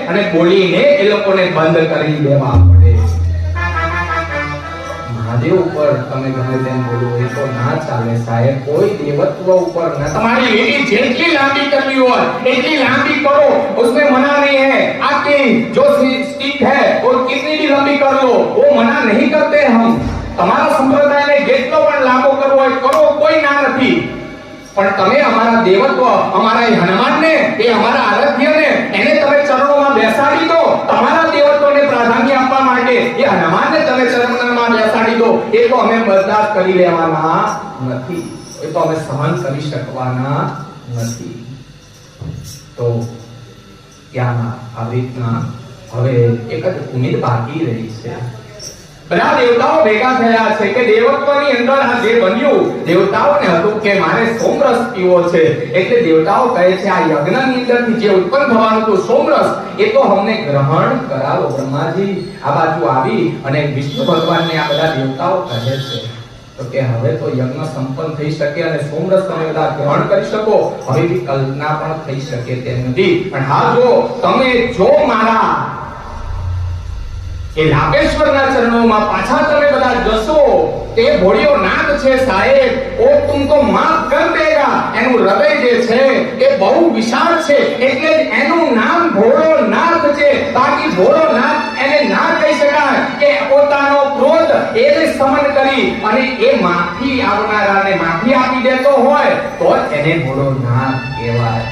અને બોલીને એ લોકોને બંધ કરી દેવા પડે. મહાદેવ ઉપર તમે ગમે તેમ બોલો એ તો ના ચાલે સાહેબ. કોઈ દેવત્વ ઉપર ના. તમારી લીટી જેટલી લાંબી કરવી હોય એટલી લાંબી કરો, उसमें मना नहीं है. आपकी जो स्टिक है वो कितनी भी लंबी कर लो, वो मना नहीं करते हम. તમારા સંપ્રદાયને જેટલો પણ લાંબો કરવો હોય કરો, કોઈ ના નથી. પણ તમે અમારા દેવત્વ, અમારા હનુમાનને, એ અમારા આરાધ્યને, એને તમે ચરણોમાં બેસાડી દો. તમારા દેવત્વને પ્રાધાન્ય આપવા માટે એ હનુમાનને તમે ચરણોમાં બેસાડી દો. એ તો અમે બરદાસ્ત કરી લેવાના નથી, એ તો અમે સહન કરી શકવાના નથી. તો ત્યાં આવી રીતના હવે એક જ ઉમેદ બાકી રહી છે. બધા દેવતાઓ ભેગા થયા છે કે દેવત્વની અંદર આ જે બન્યું, દેવતાઓને હતું કે મારે સોમરસ પીવો છે. એટલે દેવતાઓ કહે છે આ યજ્ઞની અંદરથી જે ઉત્પન્ન થવાનું હતું સોમરસ, એ તો અમને ગ્રહણ કરાવો. બ્રહ્માજી આ બાજુ આવી અને વિષ્ણુ ભગવાનને આ બધા દેવતાઓ કહે છે તો કે હવે તો યજ્ઞ સંપન્ન થઈ શકે અને સોમરસ તમે બધા ગ્રહણ કરી શકો. હવે બી કલ્પના પણ થઈ શકે તેમ નથી. પણ હા, જો તમે જો મારા એ લાભેશ્વરના ચરણોમાં પાછા તમે બધા જશો, તે ભોળિયો નાથ છે સાહેબ, ઓ તુમકો માફ કર દેગા. એનું હૃદય જે છે એ બહુ વિશાળ છે, એટલે જ એનું નામ ભોળોનાથ છે. બાકી ભોળોનાથ એને ના કહી શકાય કે પોતાનો ક્રોધ એને સમન કરી અને એ માફી આવનારાને માફી આપી દેતો હોય તો એને ભોળોનાથ કહેવાય.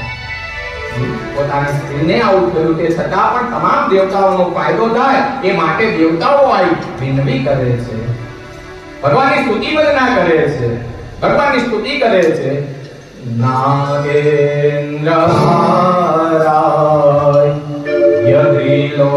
પોતાની સ્ત્રીને આવું થયું તે છતાં પણ તમામ દેવતાઓનો ફાયદો થાય એ માટે દેવતાઓ આવી વિનવી કરે છે, ભગવાનની સ્તુતિ વંદના કરે છે, ભગવાનની સ્તુતિ કરે છે. નાગેન્દ્ર મહારાજ યદ્રિલો